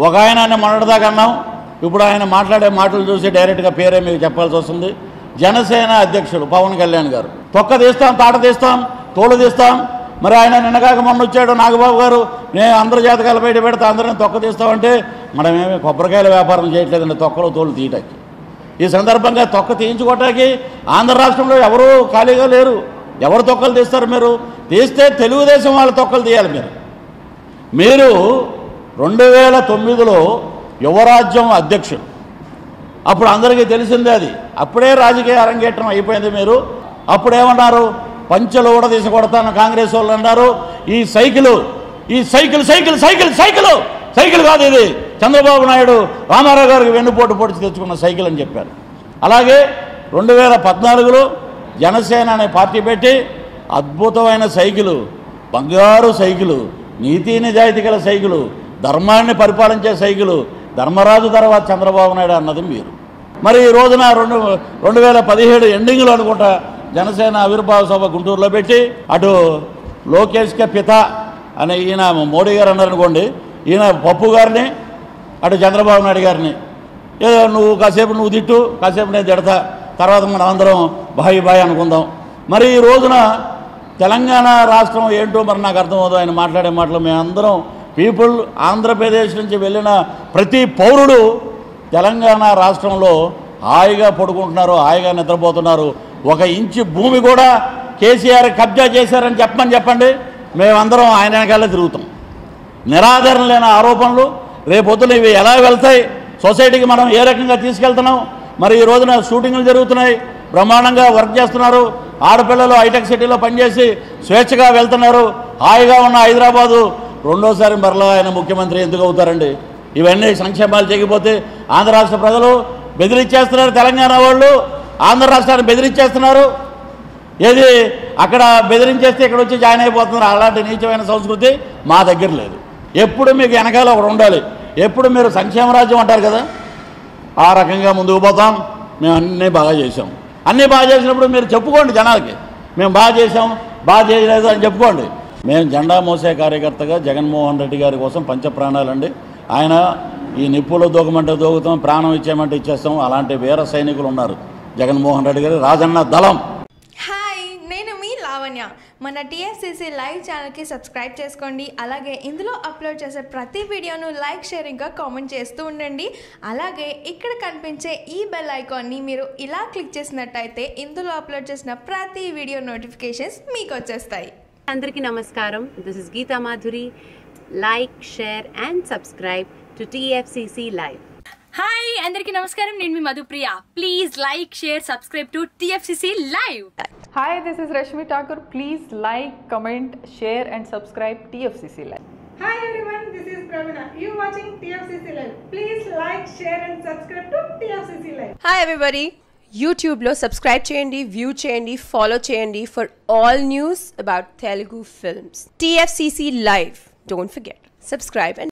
ఒక ఆయన మొన్నటిదాకా అన్నాం, ఇప్పుడు ఆయన మాట్లాడే మాటలు చూసి డైరెక్ట్గా పేరే మీకు చెప్పాల్సి వస్తుంది. జనసేన అధ్యక్షుడు పవన్ కళ్యాణ్ గారు తొక్క తీస్తాం, తాట తీస్తాం, తోలు తీస్తాం. మరి ఆయన నిన్నగాక మొన్న వచ్చాడు నాగబాబు గారు, నేను అందరి జాతకాలు బయట పెడితే అందరిని తొక్క తీస్తామంటే మనమేమి కొబ్బరికాయల వ్యాపారం చేయట్లేదండి, తొక్కలు తోలు తీయటానికి. ఈ సందర్భంగా తొక్క తీయించుకోవటానికి ఆంధ్ర రాష్ట్రంలో ఎవరూ ఖాళీగా లేరు. ఎవరు తొక్కలు తీస్తారు? మీరు తీస్తే తెలుగుదేశం వాళ్ళ తొక్కలు తీయాలి. మీరు 2009లో యువరాజ్యం అధ్యక్షుడు, అప్పుడు అందరికీ తెలిసిందే అది. అప్పుడే రాజకీయ అరంగేట్రం అయిపోయింది. మీరు అప్పుడేమన్నారు? పంచెలు కూడా తీసుకొడతాను కాంగ్రెస్ వాళ్ళు అన్నారు. ఈ సైకిల్ కాదు, ఇది చంద్రబాబు నాయుడు రామారావు గారికి వెన్నుపోటు పొడిచి తెచ్చుకున్న సైకిల్ అని చెప్పారు. అలాగే 2014లో జనసేన అనే పార్టీ పెట్టి అద్భుతమైన సైకిలు, బంగారు సైకిలు, నీతి నిజాయితీ గల సైకిలు, ధర్మాన్ని పరిపాలించే సైకిలు, ధర్మరాజు తర్వాత చంద్రబాబు నాయుడు అన్నది మీరు. మరి ఈ రోజున 2017 ఎండింగ్లో అనుకుంటా జనసేన ఆవిర్భావ సభ గుంటూరులో పెట్టి అటు లోకేష్కే పిత అని ఈయన మోడీ గారు అన్నారనుకోండి, ఈయన పప్పు గారిని, అటు చంద్రబాబు నాయుడు గారిని ఏదో కాసేపు నువ్వు తిట్టు, కాసేపు నేను తిడతా, తర్వాత మనం అందరం బాయ్ అనుకుందాం. మరి ఈ రోజున తెలంగాణ రాష్ట్రం ఏంటో మరి నాకు అర్థమవుతుంది ఆయన మాట్లాడే మాటలు. మేమందరం పీపుల్ ఆంధ్రప్రదేశ్ నుంచి వెళ్ళిన ప్రతి పౌరుడు తెలంగాణ రాష్ట్రంలో హాయిగా పడుకుంటున్నారు, హాయిగా నిద్రపోతున్నారు. 1 ఇంచు భూమి కూడా కేసీఆర్ కబ్జా చేశారని చెప్పండి, మేమందరం ఆయన వెనకాలే తిరుగుతాం. నిరాధారణ లేని ఆరోపణలు రేపొద్దున ఇవి ఎలా వెళ్తాయి, సొసైటీకి మనం ఏ రకంగా తీసుకెళ్తున్నాం. మరి ఈ రోజున షూటింగ్లు జరుగుతున్నాయి, బ్రహ్మాండంగా వర్క్ చేస్తున్నారు. ఆడపిల్లలు హైటెక్ సిటీలో పనిచేసి స్వేచ్ఛగా వెళ్తున్నారు. హాయిగా ఉన్న హైదరాబాదు రెండోసారి మరలా ఆయన ముఖ్యమంత్రి ఎందుకు అవుతారండి? ఇవన్నీ సంక్షేమాలు చేయకపోతే ఆంధ్ర రాష్ట్ర ప్రజలు బెదిరించేస్తున్నారు. తెలంగాణ వాళ్ళు ఆంధ్ర రాష్ట్రాన్ని బెదిరించేస్తున్నారు. ఏది అక్కడ బెదిరించేస్తే ఇక్కడ వచ్చి జాయిన్ అయిపోతున్నారు. అలాంటి నీచమైన సంస్కృతి మా దగ్గర లేదు. ఎప్పుడు మీకు వెనకాల ఒకడు ఉండాలి. ఎప్పుడు మీరు సంక్షేమ రాజ్యం అంటారు కదా, ఆ రకంగా ముందుకు పోతాం. మేము అన్నీ బాగా చేసాం. అన్నీ బాగా చేసినప్పుడు మీరు చెప్పుకోండి జనాలకి, మేము బాగా చేసాం, బాగా చేయలేదు అని చెప్పుకోండి. మేము జెండా మోసే కార్యకర్తగా జగన్మోహన్ రెడ్డి గారి కోసం పంచప్రాణాలండి. ఆయన ఈ నిప్పులో దూకమంటే దూకుతాం, ప్రాణం ఇచ్చేయమంటే ఇచ్చేస్తాం. అలాంటి వీర సైనికులు ఉన్నారు జగన్మోహన్ రెడ్డి గారు, రాజన్న దళం. హాయ్, నేను మీ లావణ్య. మన టీఎఫ్సీసీ లైవ్ ఛానల్కి సబ్స్క్రైబ్ చేసుకోండి. అలాగే ఇందులో అప్లోడ్ చేసే ప్రతి వీడియోను లైక్, షేర్ ఇంకా కామెంట్ చేస్తూ ఉండండి. అలాగే ఇక్కడ కనిపించే ఈ బెల్ ఐకాన్ని మీరు ఇలా క్లిక్ చేసినట్టయితే ఇందులో అప్లోడ్ చేసిన ప్రతి వీడియో నోటిఫికేషన్స్ మీకు వచ్చేస్తాయి. అందరికీ నమస్కారం. This is Geetha Madhuri. Like, share and subscribe to TFCC live. Hi, అందరికీ నమస్కారం. నేను మీ Madhupriya. Please like, share, subscribe to TFCC live. Hi, this is Rashmi Thakur. Please like, comment, share and subscribe TFCC Live. Hi everyone, this is Pravina. You watching TFCC Live. Please like, share and subscribe to TFCC Live. Hi everybody. YouTube lo subscribe cheyandi, view cheyandi, follow cheyandi for all news about Telugu films. TFCC Live. Don't forget. Subscribe and